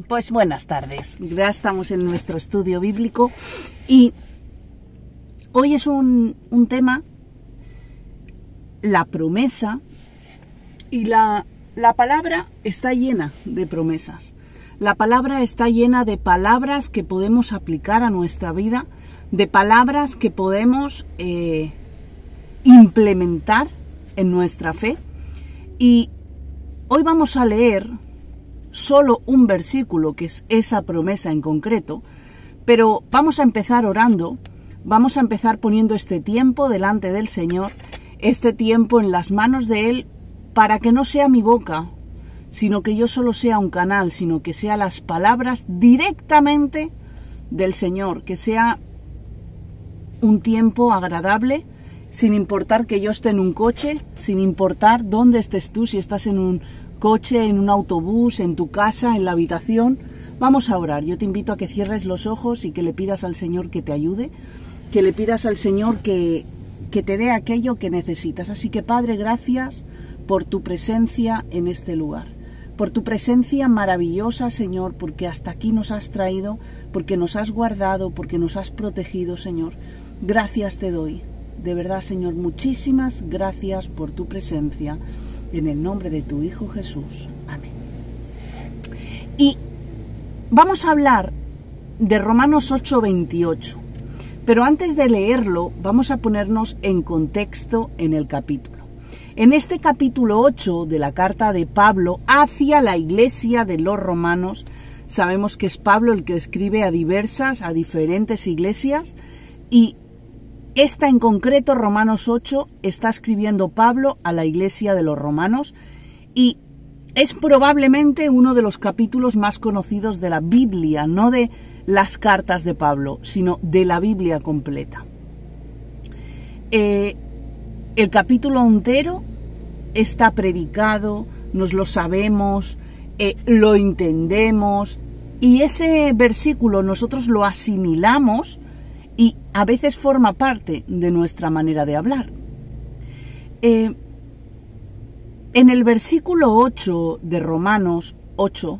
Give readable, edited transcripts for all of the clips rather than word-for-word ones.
Pues buenas tardes, ya estamos en nuestro estudio bíblico y hoy es un tema, la promesa, y la palabra está llena de promesas. La palabra está llena de palabras que podemos aplicar a nuestra vida, de palabras que podemos implementar en nuestra fe. Y hoy vamos a leer solo un versículo, que es esa promesa en concreto, pero vamos a empezar orando, vamos a empezar poniendo este tiempo delante del Señor, este tiempo en las manos de Él, para que no sea mi boca, sino que yo solo sea un canal, sino que sea las palabras directamente del Señor, que sea un tiempo agradable, sin importar que yo esté en un coche, sin importar dónde estés tú, si estás en un coche, en un autobús, en tu casa, en la habitación. Vamos a orar. Yo te invito a que cierres los ojos y que le pidas al Señor que te ayude, que le pidas al Señor que te dé aquello que necesitas. Así que, Padre, gracias por tu presencia en este lugar, por tu presencia maravillosa, Señor, porque hasta aquí nos has traído, porque nos has guardado, porque nos has protegido, Señor. Gracias te doy. De verdad, Señor, muchísimas gracias por tu presencia. En el nombre de tu Hijo Jesús. Amén. Y vamos a hablar de Romanos 8:28. Pero antes de leerlo, vamos a ponernos en contexto en el capítulo. En este capítulo 8 de la carta de Pablo hacia la iglesia de los romanos, sabemos que es Pablo el que escribe a diferentes iglesias, y esta en concreto, Romanos 8, está escribiendo Pablo a la iglesia de los romanos, y es probablemente uno de los capítulos más conocidos de la Biblia, no de las cartas de Pablo, sino de la Biblia completa. El capítulo entero está predicado, nos lo sabemos, lo entendemos, y ese versículo nosotros lo asimilamos y a veces forma parte de nuestra manera de hablar. En el versículo 8 de Romanos 8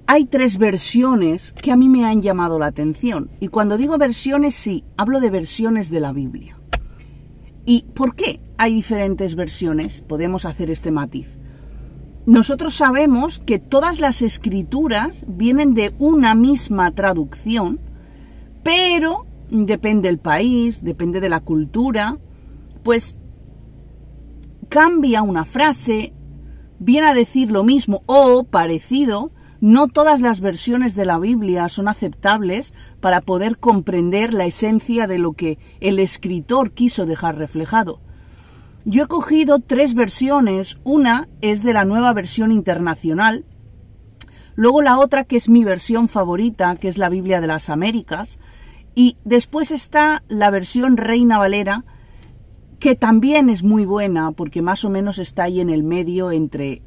hay 3 versiones que a mí me han llamado la atención. Y cuando digo versiones, sí, hablo de versiones de la Biblia. ¿Y por qué hay diferentes versiones? Podemos hacer este matiz. Nosotros sabemos que todas las escrituras vienen de una misma traducción, pero depende del país, depende de la cultura, pues cambia una frase, viene a decir lo mismo o parecido, No todas las versiones de la Biblia son aceptables para poder comprender la esencia de lo que el escritor quiso dejar reflejado. Yo he cogido 3 versiones, una es de la Nueva Versión Internacional, luego la otra que es mi versión favorita, que es la Biblia de las Américas, y después está la versión Reina Valera, que también es muy buena porque más o menos está ahí en el medio entre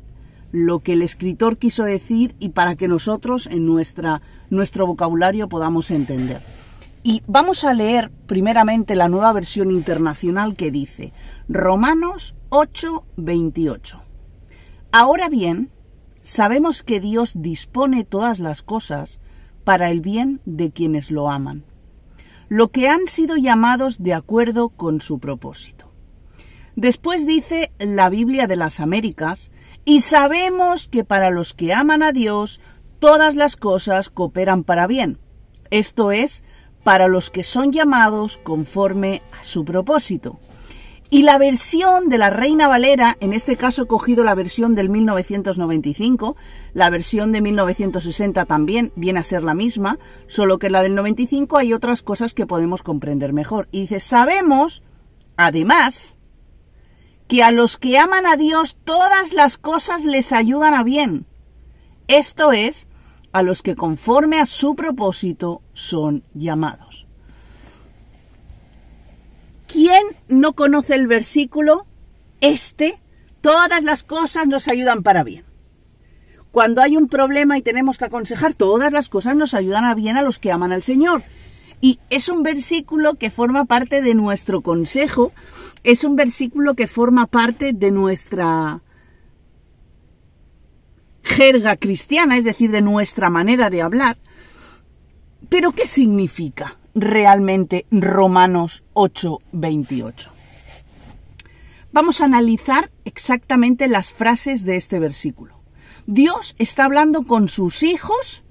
lo que el escritor quiso decir y para que nosotros en nuestro vocabulario podamos entender. Y vamos a leer primeramente la Nueva Versión Internacional que dice Romanos 8:28. Ahora bien, sabemos que Dios dispone todas las cosas para el bien de quienes lo aman, lo que han sido llamados de acuerdo con su propósito. Después dice la Biblia de las Américas, y sabemos que para los que aman a Dios, todas las cosas cooperan para bien. Esto es, para los que son llamados conforme a su propósito. Y la versión de la Reina Valera, en este caso he cogido la versión del 1995, la versión de 1960 también viene a ser la misma, solo que en la del 95 hay otras cosas que podemos comprender mejor. Y dice, sabemos, además, que a los que aman a Dios todas las cosas les ayudan a bien. Esto es, a los que conforme a su propósito son llamados. ¿Quién no conoce el versículo? Todas las cosas nos ayudan para bien. Cuando hay un problema y tenemos que aconsejar, todas las cosas nos ayudan a bien a los que aman al Señor. Y es un versículo que forma parte de nuestro consejo, es un versículo que forma parte de nuestra jerga cristiana, es decir, de nuestra manera de hablar. ¿Pero qué significa realmente Romanos 8:28? Vamos a analizar exactamente las frases de este versículo. Dios está hablando con sus hijos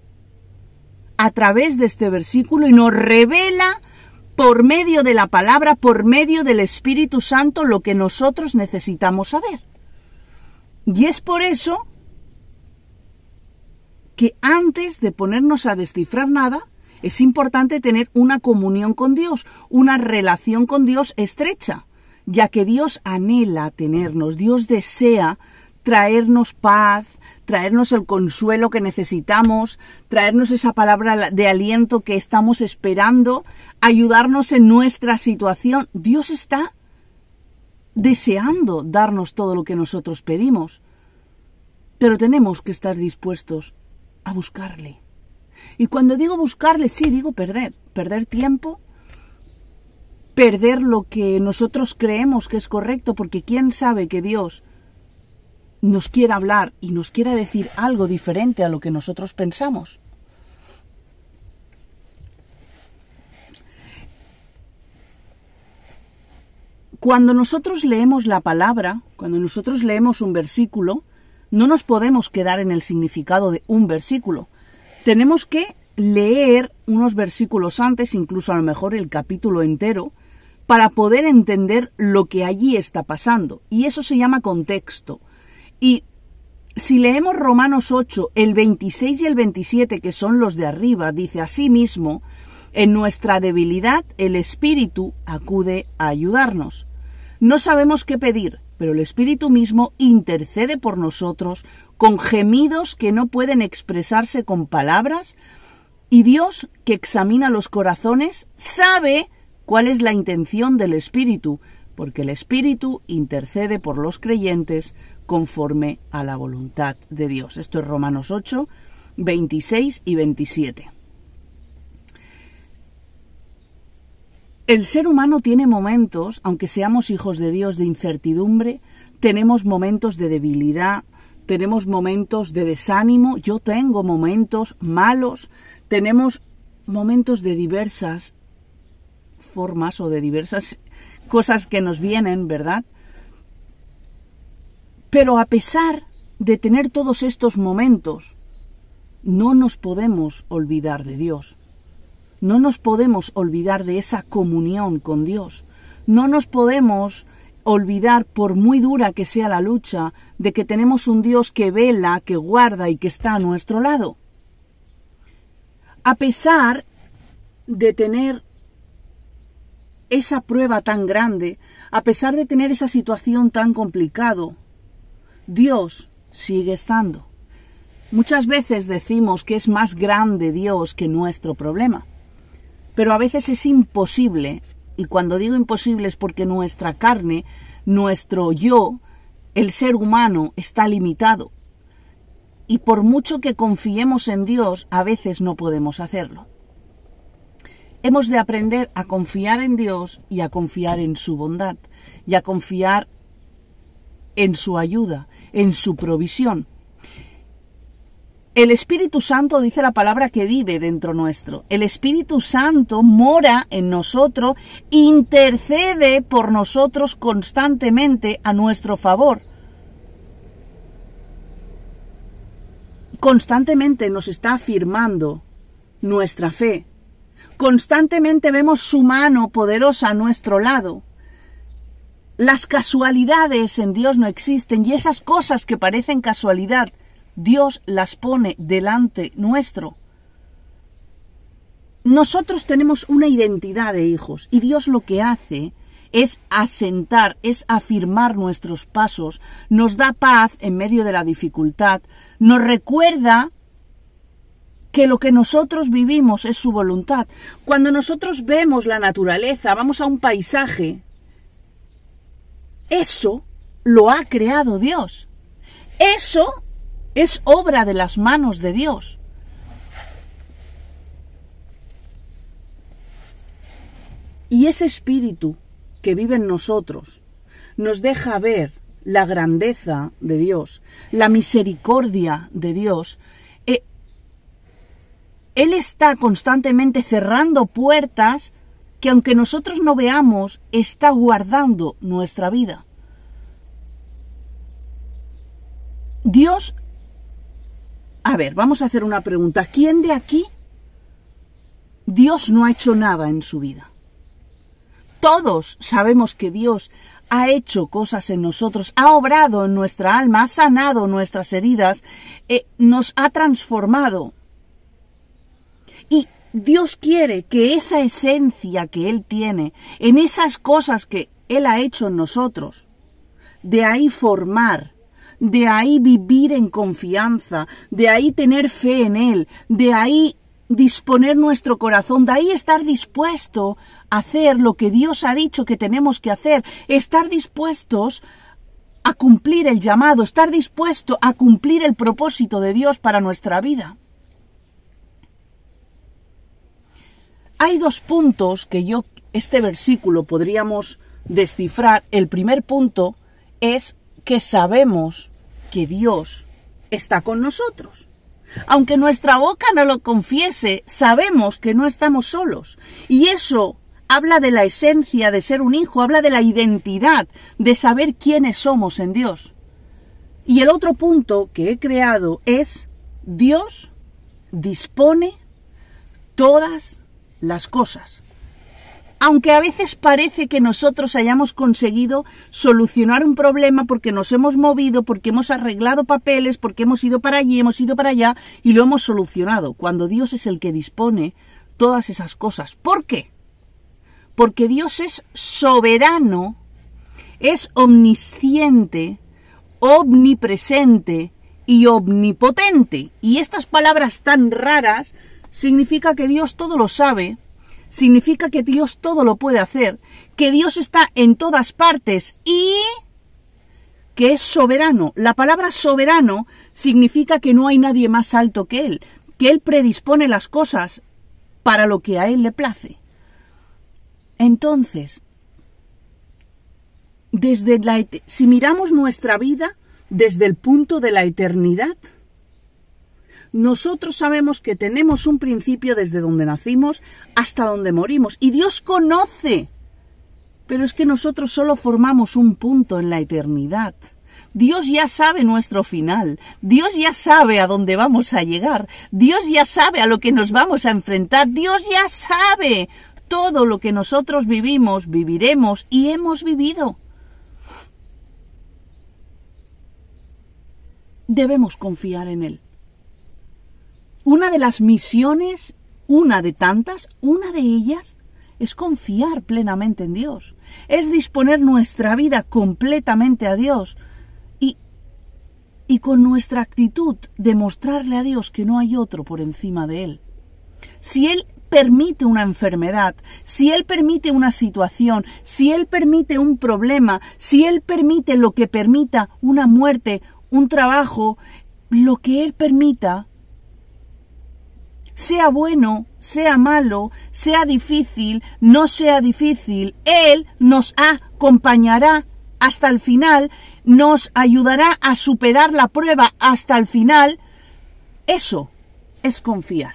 a través de este versículo y nos revela por medio de la palabra, por medio del Espíritu Santo, lo que nosotros necesitamos saber. Y es por eso que antes de ponernos a descifrar nada, es importante tener una comunión con Dios, una relación con Dios estrecha, ya que Dios anhela tenernos, Dios desea traernos paz, traernos el consuelo que necesitamos, traernos esa palabra de aliento que estamos esperando, ayudarnos en nuestra situación. Dios está deseando darnos todo lo que nosotros pedimos, pero tenemos que estar dispuestos a buscarle. Y cuando digo buscarle, sí, digo perder tiempo, perder lo que nosotros creemos que es correcto, porque quién sabe que Dios nos quiera hablar y nos quiera decir algo diferente a lo que nosotros pensamos. Cuando nosotros leemos la palabra, cuando nosotros leemos un versículo, no nos podemos quedar en el significado de un versículo. Tenemos que leer unos versículos antes, incluso a lo mejor el capítulo entero, para poder entender lo que allí está pasando. Y eso se llama contexto. Y si leemos Romanos 8, el 26 y el 27, que son los de arriba, dice asimismo, en nuestra debilidad el Espíritu acude a ayudarnos. No sabemos qué pedir, pero el Espíritu mismo intercede por nosotros con gemidos que no pueden expresarse con palabras, y Dios, que examina los corazones, sabe cuál es la intención del Espíritu, porque el Espíritu intercede por los creyentes conforme a la voluntad de Dios. Esto es Romanos 8, 26 y 27. El ser humano tiene momentos, aunque seamos hijos de Dios, de incertidumbre, tenemos momentos de debilidad, tenemos momentos de desánimo, yo tengo momentos malos, tenemos momentos de diversas formas o de diversas cosas que nos vienen, ¿verdad? Pero a pesar de tener todos estos momentos, no nos podemos olvidar de Dios. No nos podemos olvidar de esa comunión con Dios. No nos podemos olvidar, por muy dura que sea la lucha, de que tenemos un Dios que vela, que guarda y que está a nuestro lado. A pesar de tener esa prueba tan grande, a pesar de tener esa situación tan complicada, Dios sigue estando. Muchas veces decimos que es más grande Dios que nuestro problema, pero a veces es imposible, y cuando digo imposible es porque nuestra carne, nuestro yo, el ser humano, está limitado, y por mucho que confiemos en Dios, a veces no podemos hacerlo. Hemos de aprender a confiar en Dios y a confiar en su bondad, y a confiar en su ayuda, en su provisión. El Espíritu Santo, dice la palabra, que vive dentro nuestro. El Espíritu Santo mora en nosotros, intercede por nosotros constantemente a nuestro favor. Constantemente nos está afirmando nuestra fe. Constantemente vemos su mano poderosa a nuestro lado. Las casualidades en Dios no existen, y esas cosas que parecen casualidad, Dios las pone delante nuestro. Nosotros tenemos una identidad de hijos, y Dios lo que hace es asentar, es afirmar nuestros pasos, nos da paz en medio de la dificultad, nos recuerda que lo que nosotros vivimos es su voluntad. Cuando nosotros vemos la naturaleza, vamos a un paisaje, eso lo ha creado Dios. Eso es obra de las manos de Dios. Y ese espíritu que vive en nosotros nos deja ver la grandeza de Dios, la misericordia de Dios. Él está constantemente cerrando puertas que, aunque nosotros no veamos, está guardando nuestra vida. Dios, a ver, vamos a hacer una pregunta. ¿Quién de aquí Dios no ha hecho nada en su vida? Todos sabemos que Dios ha hecho cosas en nosotros, ha obrado en nuestra alma, ha sanado nuestras heridas, nos ha transformado. Y Dios quiere que esa esencia que Él tiene, en esas cosas que Él ha hecho en nosotros, de ahí formar, de ahí vivir en confianza, de ahí tener fe en Él, de ahí disponer nuestro corazón, de ahí estar dispuesto a hacer lo que Dios ha dicho que tenemos que hacer, estar dispuestos a cumplir el llamado, estar dispuesto a cumplir el propósito de Dios para nuestra vida. Hay dos puntos que este versículo podríamos descifrar. El primer punto es que sabemos que Dios está con nosotros. Aunque nuestra boca no lo confiese, sabemos que no estamos solos. Y eso habla de la esencia de ser un hijo, habla de la identidad, de saber quiénes somos en Dios. Y el otro punto que he creado es: Dios dispone todas las cosas. Aunque a veces parece que nosotros hayamos conseguido solucionar un problema porque nos hemos movido, porque hemos arreglado papeles, porque hemos ido para allí, hemos ido para allá y lo hemos solucionado, cuando Dios es el que dispone todas esas cosas. ¿Por qué? Porque Dios es soberano, es omnisciente, omnipresente y omnipotente. Y estas palabras tan raras significa que Dios todo lo sabe, significa que Dios todo lo puede hacer, que Dios está en todas partes y que es soberano. La palabra soberano significa que no hay nadie más alto que Él predispone las cosas para lo que a Él le place. Entonces, si miramos nuestra vida desde el punto de la eternidad, nosotros sabemos que tenemos un principio desde donde nacimos hasta donde morimos. Y Dios conoce. Pero es que nosotros solo formamos un punto en la eternidad. Dios ya sabe nuestro final. Dios ya sabe a dónde vamos a llegar. Dios ya sabe a lo que nos vamos a enfrentar. Dios ya sabe todo lo que nosotros vivimos, viviremos y hemos vivido. debemos confiar en Él. Una de las misiones, una de tantas, una de ellas es confiar plenamente en Dios. Es disponer nuestra vida completamente a Dios y con nuestra actitud demostrarle a Dios que no hay otro por encima de Él. Si Él permite una enfermedad, si Él permite una situación, si Él permite un problema, si Él permite lo que permita, una muerte, un trabajo, lo que Él permita, sea bueno, sea malo, sea difícil, no sea difícil, Él nos acompañará hasta el final, nos ayudará a superar la prueba hasta el final. Eso es confiar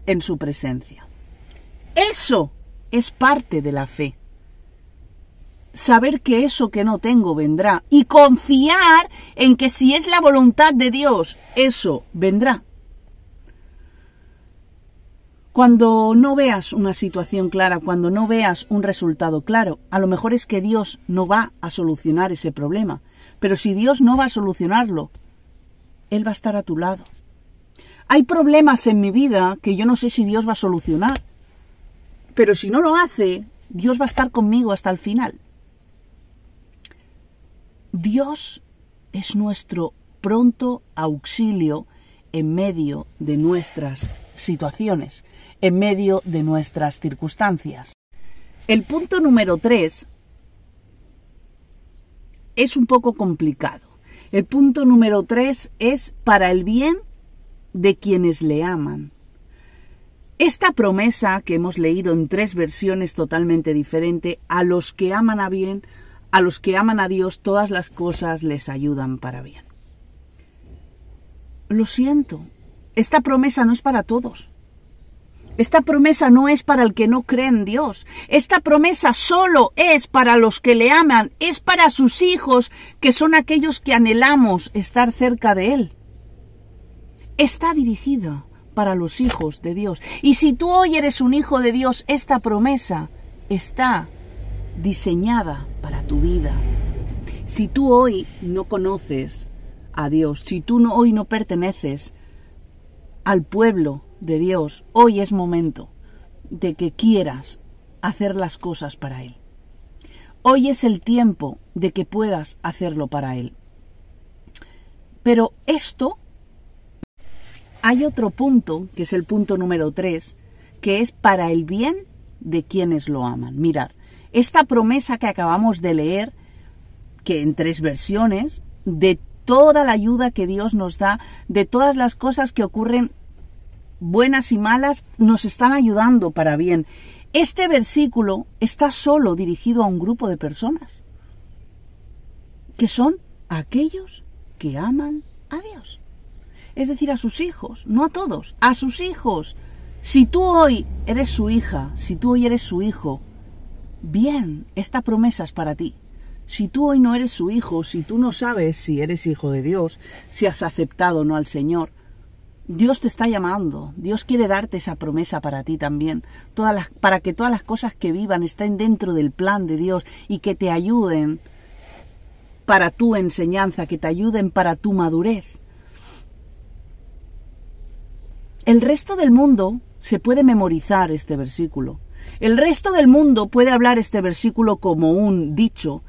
en su presencia. Eso es parte de la fe. Saber que eso que no tengo vendrá y confiar en que si es la voluntad de Dios, eso vendrá. Cuando no veas una situación clara, cuando no veas un resultado claro, a lo mejor es que Dios no va a solucionar ese problema. Pero si Dios no va a solucionarlo, Él va a estar a tu lado. Hay problemas en mi vida que yo no sé si Dios va a solucionar. Pero si no lo hace, Dios va a estar conmigo hasta el final. Dios es nuestro pronto auxilio en medio de nuestras situaciones, en medio de nuestras circunstancias. El punto número 3 es un poco complicado. El punto número 3 es para el bien de quienes le aman. Esta promesa que hemos leído en 3 versiones totalmente diferentes, a los que aman a bien, a los que aman a Dios, todas las cosas les ayudan para bien. Lo siento, esta promesa no es para todos. Esta promesa no es para el que no cree en Dios. Esta promesa solo es para los que le aman, es para sus hijos, que son aquellos que anhelamos estar cerca de Él. Está dirigida para los hijos de Dios. Y si tú hoy eres un hijo de Dios, esta promesa está diseñada para tu vida. Si tú hoy no conoces a Dios, si tú hoy no perteneces al pueblo de Dios, hoy es momento de que quieras hacer las cosas para Él. Hoy es el tiempo de que puedas hacerlo para Él. Pero hay otro punto, que es el punto número 3, que es para el bien de quienes lo aman. Mirad, esta promesa que acabamos de leer, que en 3 versiones, de toda la ayuda que Dios nos da, de todas las cosas que ocurren buenas y malas, nos están ayudando para bien. Este versículo está solo dirigido a un grupo de personas, que son aquellos que aman a Dios. Es decir, a sus hijos, no a todos, a sus hijos. Si tú hoy eres su hija, si tú hoy eres su hijo, bien, esta promesa es para ti. Si tú hoy no eres su hijo, si tú no sabes si eres hijo de Dios, si has aceptado o no al Señor, Dios te está llamando. Dios quiere darte esa promesa para ti también, para que todas las cosas que vivan estén dentro del plan de Dios y que te ayuden para tu enseñanza, que te ayuden para tu madurez. El resto del mundo se puede memorizar este versículo. El resto del mundo puede hablar este versículo como un dicho,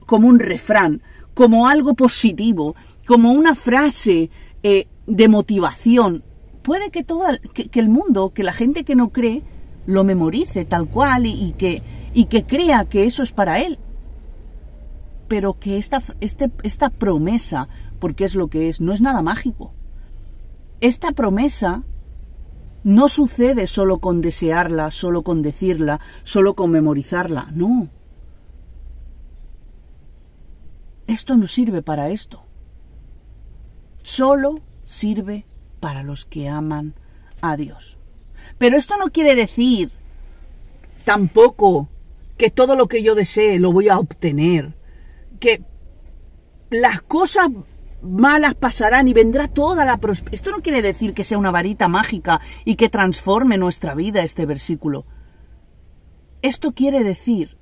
como un refrán, como algo positivo, como una frase de motivación. Puede que que el mundo, que la gente que no cree, lo memorice tal cual y que crea que eso es para él. Pero que esta promesa, porque es lo que es, no es nada mágico. Esta promesa no sucede solo con desearla, solo con decirla, solo con memorizarla. No. Esto no sirve para esto. Solo sirve para los que aman a Dios. Pero esto no quiere decir tampoco que todo lo que yo desee lo voy a obtener, que las cosas malas pasarán y vendrá toda la prosperidad. Esto no quiere decir que sea una varita mágica y que transforme nuestra vida este versículo. Esto quiere decir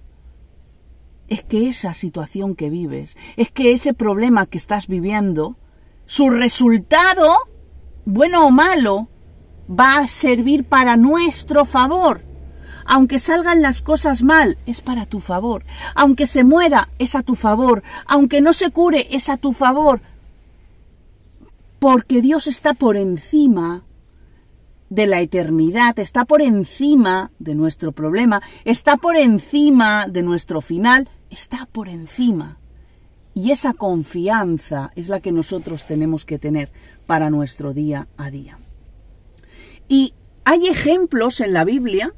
es que esa situación que vives, es que ese problema que estás viviendo, su resultado, bueno o malo, va a servir para nuestro favor. Aunque salgan las cosas mal, es para tu favor. Aunque se muera, es a tu favor. Aunque no se cure, es a tu favor. Porque Dios está por encima de la eternidad, está por encima de nuestro problema, está por encima de nuestro final, está por encima. Y esa confianza es la que nosotros tenemos que tener para nuestro día a día. Y hay ejemplos en la Biblia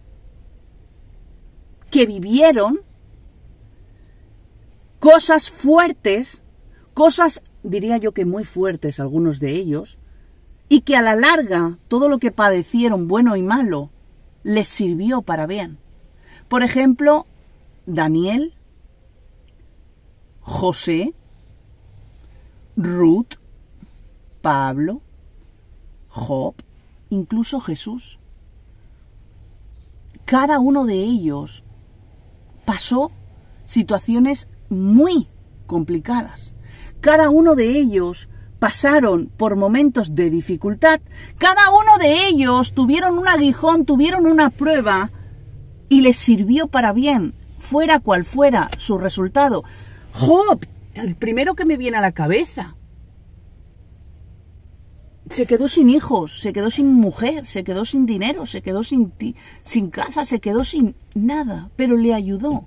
que vivieron cosas fuertes, cosas, diría yo que muy fuertes algunos de ellos, y que a la larga todo lo que padecieron, bueno y malo, les sirvió para bien. Por ejemplo, Daniel, José, Ruth, Pablo, Job, incluso Jesús. Cada uno de ellos pasó situaciones muy complicadas. Cada uno de ellos pasaron por momentos de dificultad. Cada uno de ellos tuvieron un aguijón, tuvieron una prueba y les sirvió para bien, fuera cual fuera su resultado. Job, el primero que me viene a la cabeza. Se quedó sin hijos, se quedó sin mujer, se quedó sin dinero, se quedó sin casa, se quedó sin nada, pero le ayudó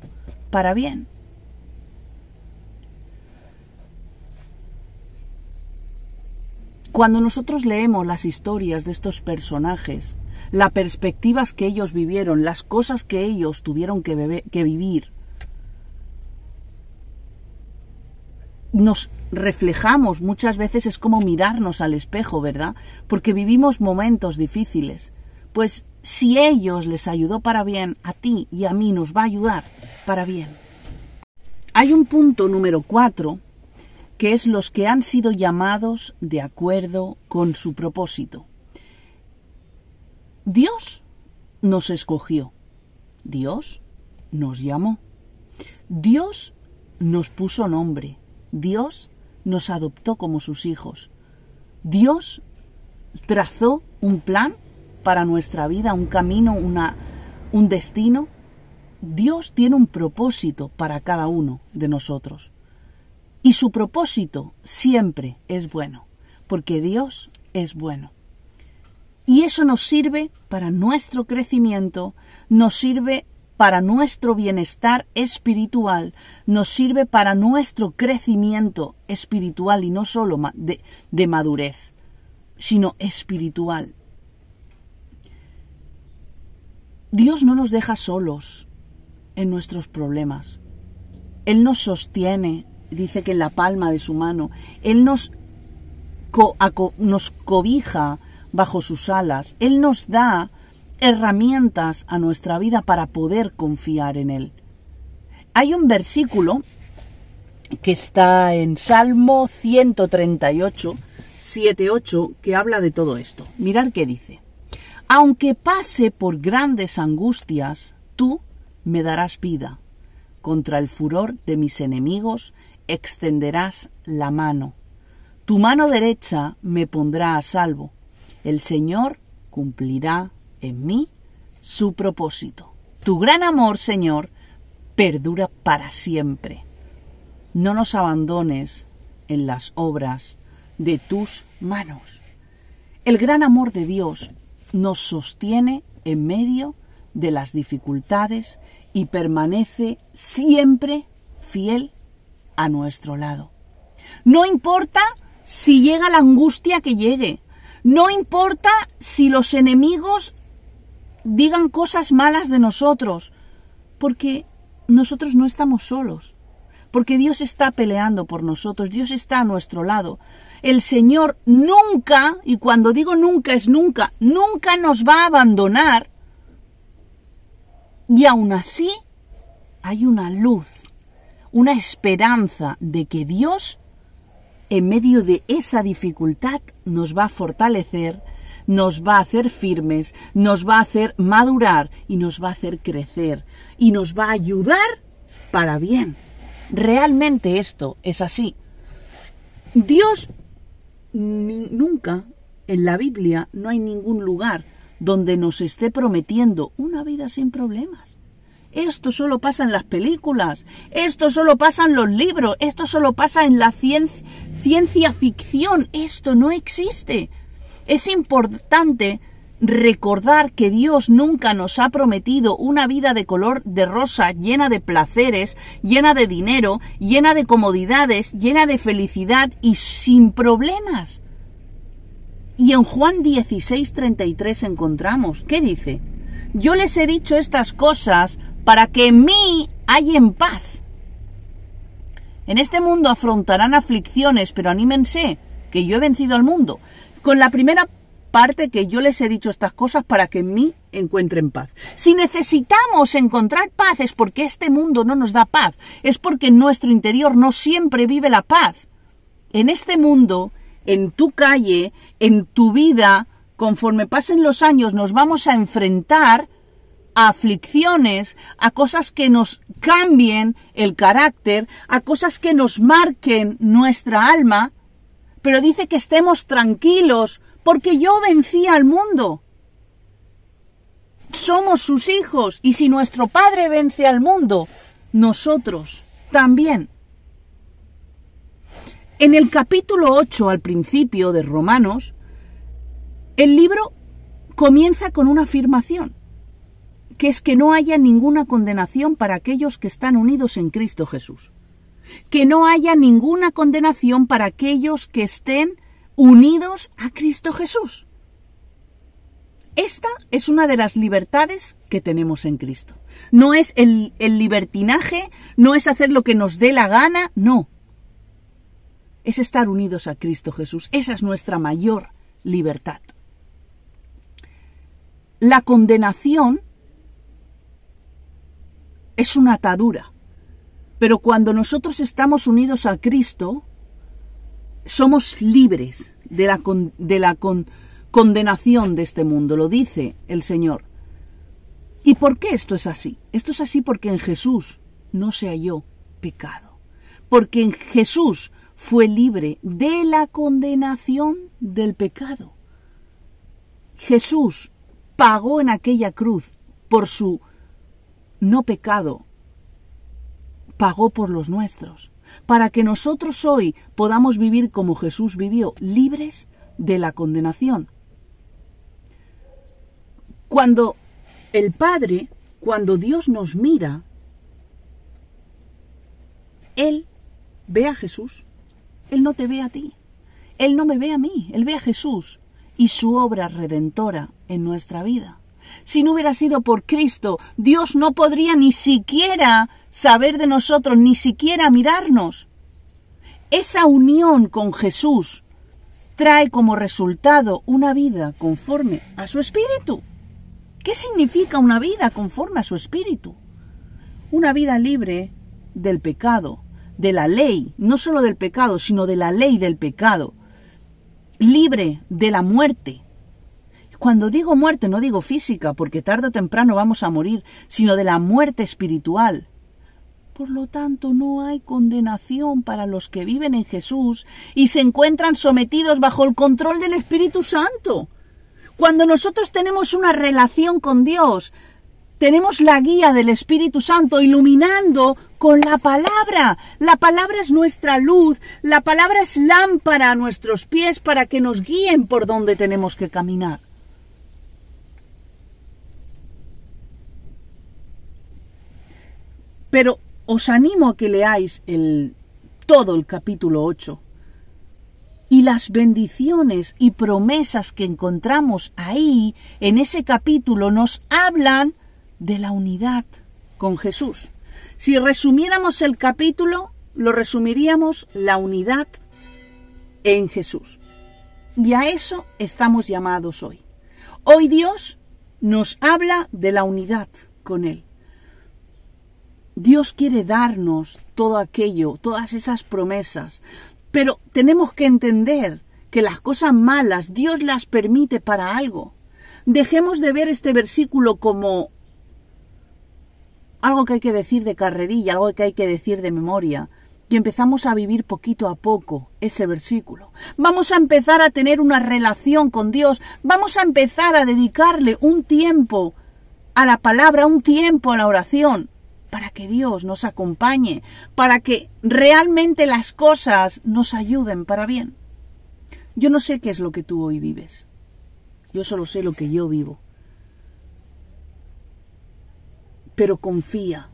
para bien. Cuando nosotros leemos las historias de estos personajes, las perspectivas que ellos vivieron, las cosas que ellos tuvieron que vivir, nos reflejamos, muchas veces es como mirarnos al espejo, ¿verdad? Porque vivimos momentos difíciles. Pues si a ellos les ayudó para bien, a ti y a mí nos va a ayudar para bien. Hay un punto número 4, que es los que han sido llamados de acuerdo con su propósito. Dios nos escogió, Dios nos llamó, Dios nos puso nombre, Dios nos adoptó como sus hijos, Dios trazó un plan para nuestra vida, un camino, un destino. Dios tiene un propósito para cada uno de nosotros. Y su propósito siempre es bueno, porque Dios es bueno. Y eso nos sirve para nuestro crecimiento, nos sirve para nuestro bienestar espiritual, nos sirve para nuestro crecimiento espiritual y no solo de madurez, sino espiritual. Dios no nos deja solos en nuestros problemas. Él nos sostiene, dice que en la palma de su mano. Él nos cobija bajo sus alas. Él nos da herramientas a nuestra vida para poder confiar en Él. Hay un versículo que está en Salmo 138, 7-8, que habla de todo esto. Mirad qué dice. Aunque pase por grandes angustias, tú me darás vida. Contra el furor de mis enemigos extenderás la mano. Tu mano derecha me pondrá a salvo. El Señor cumplirá en mí su propósito. Tu gran amor, Señor, perdura para siempre. No nos abandones en las obras de tus manos. El gran amor de Dios nos sostiene en medio de las dificultades y permanece siempre fiel a nuestro lado. No importa si llega la angustia que llegue, no importa si los enemigos digan cosas malas de nosotros, porque nosotros no estamos solos, porque Dios está peleando por nosotros, Dios está a nuestro lado. El Señor nunca, y cuando digo nunca es nunca, nunca nos va a abandonar, y aún así hay una luz, una esperanza de que Dios, en medio de esa dificultad, nos va a fortalecer, nos va a hacer firmes, nos va a hacer madurar y nos va a hacer crecer y nos va a ayudar para bien. realmente esto es así. Dios nunca, en la Biblia, no hay ningún lugar donde nos esté prometiendo una vida sin problemas. Esto solo pasa en las películas, esto solo pasa en los libros, esto solo pasa en la ciencia ficción, esto no existe. Es importante recordar que Dios nunca nos ha prometido una vida de color de rosa, llena de placeres, llena de dinero, llena de comodidades, llena de felicidad y sin problemas. Y en Juan 16:33 encontramos, ¿qué dice? Yo les he dicho estas cosas para que en mí hallen paz. En este mundo afrontarán aflicciones, pero anímense, que yo he vencido al mundo. Con la primera parte, que yo les he dicho estas cosas para que en mí encuentren paz. Si necesitamos encontrar paz es porque este mundo no nos da paz, es porque en nuestro interior no siempre vive la paz. En este mundo, en tu calle, en tu vida, conforme pasen los años nos vamos a enfrentar a aflicciones, a cosas que nos cambien el carácter, a cosas que nos marquen nuestra alma, pero dice que estemos tranquilos porque yo vencí al mundo. Somos sus hijos y si nuestro Padre vence al mundo, nosotros también. En el capítulo 8, al principio de Romanos, el libro comienza con una afirmación, que es que no haya ninguna condenación para aquellos que están unidos en Cristo Jesús. Que no haya ninguna condenación para aquellos que estén unidos a Cristo Jesús. Esta es una de las libertades que tenemos en Cristo. No es el libertinaje, no es hacer lo que nos dé la gana, no. Es estar unidos a Cristo Jesús. Esa es nuestra mayor libertad. La condenación es una atadura, pero cuando nosotros estamos unidos a Cristo, somos libres de la condenación de este mundo, lo dice el Señor. ¿Y por qué esto es así? Esto es así porque en Jesús no se halló pecado, porque en Jesús fue libre de la condenación del pecado. Jesús pagó en aquella cruz por su no pecado, pagó por los nuestros, para que nosotros hoy podamos vivir como Jesús vivió, libres de la condenación. Cuando el Padre, cuando Dios nos mira, Él ve a Jesús, Él no te ve a ti, Él no me ve a mí, Él ve a Jesús y su obra redentora en nuestra vida. Si no hubiera sido por Cristo, Dios no podría ni siquiera saber de nosotros, ni siquiera mirarnos. Esa unión con Jesús trae como resultado una vida conforme a su espíritu. ¿Qué significa una vida conforme a su espíritu? Una vida libre del pecado, de la ley, no solo del pecado, sino de la ley del pecado. Libre de la muerte. Cuando digo muerte no digo física, porque tarde o temprano vamos a morir, sino de la muerte espiritual. Por lo tanto, no hay condenación para los que viven en Jesús y se encuentran sometidos bajo el control del Espíritu Santo. Cuando nosotros tenemos una relación con Dios, tenemos la guía del Espíritu Santo iluminando con la palabra. La palabra es nuestra luz, la palabra es lámpara a nuestros pies para que nos guíen por donde tenemos que caminar. Pero os animo a que leáis todo el capítulo 8 y las bendiciones y promesas que encontramos ahí, en ese capítulo, nos hablan de la unidad con Jesús. Si resumiéramos el capítulo, lo resumiríamos la unidad en Jesús. Y a eso estamos llamados hoy. Hoy Dios nos habla de la unidad con Él. Dios quiere darnos todo aquello, todas esas promesas, pero tenemos que entender que las cosas malas Dios las permite para algo. Dejemos de ver este versículo como algo que hay que decir de carrerilla, algo que hay que decir de memoria, y empezamos a vivir poquito a poco ese versículo. Vamos a empezar a tener una relación con Dios, vamos a empezar a dedicarle un tiempo a la palabra, un tiempo a la oración, para que Dios nos acompañe, para que realmente las cosas nos ayuden para bien. Yo no sé qué es lo que tú hoy vives, yo solo sé lo que yo vivo. Pero confía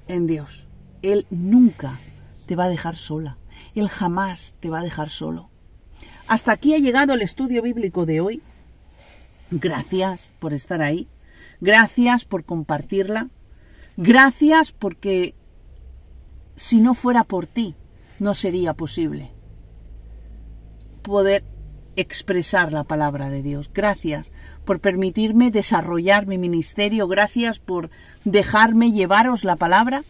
en Dios. Él nunca te va a dejar sola. Él jamás te va a dejar solo. Hasta aquí ha llegado el estudio bíblico de hoy. Gracias por estar ahí. Gracias por compartirla. Gracias porque si no fuera por ti, no sería posible poder expresar la palabra de Dios. Gracias por permitirme desarrollar mi ministerio. Gracias por dejarme llevaros la palabra.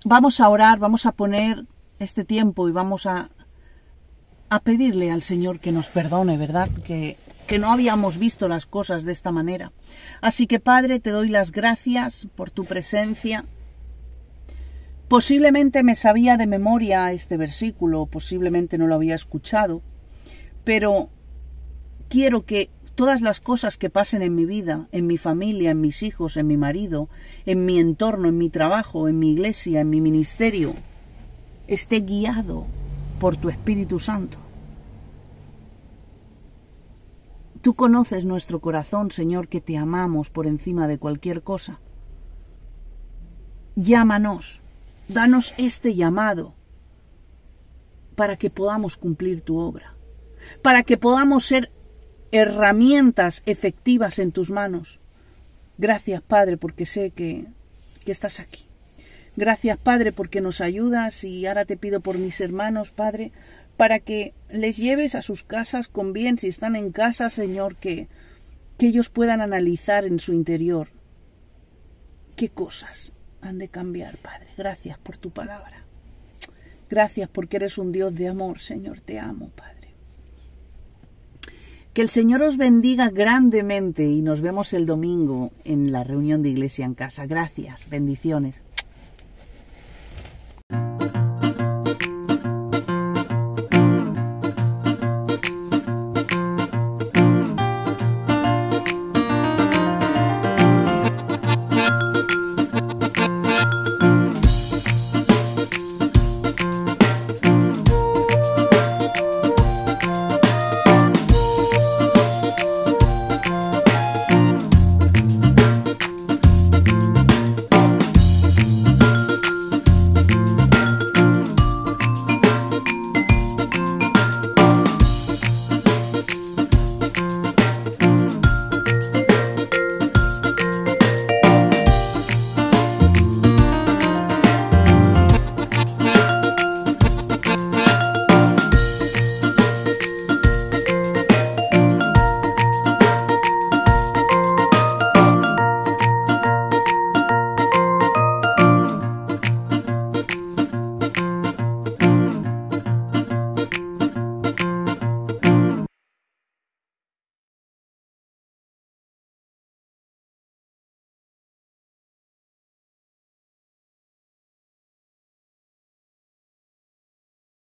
Vamos a orar, vamos a poner este tiempo y vamos a pedirle al Señor que nos perdone, ¿verdad? Que no habíamos visto las cosas de esta manera. Así que, Padre, te doy las gracias por tu presencia. Posiblemente me sabía de memoria este versículo, posiblemente no lo había escuchado, pero quiero que todas las cosas que pasen en mi vida, en mi familia, en mis hijos, en mi marido, en mi entorno, en mi trabajo, en mi iglesia, en mi ministerio, esté guiado por tu Espíritu Santo. Tú conoces nuestro corazón, Señor, que te amamos por encima de cualquier cosa. Llámanos. Danos este llamado para que podamos cumplir tu obra, para que podamos ser herramientas efectivas en tus manos. Gracias, Padre, porque sé que estás aquí. Gracias, Padre, porque nos ayudas y ahora te pido por mis hermanos, Padre, para que les lleves a sus casas con bien. Si están en casa, Señor, que ellos puedan analizar en su interior qué cosas han de cambiar, Padre. Gracias por tu palabra. Gracias porque eres un Dios de amor, Señor. Te amo, Padre. Que el Señor os bendiga grandemente y nos vemos el domingo en la reunión de Iglesia en Casa. Gracias. Bendiciones.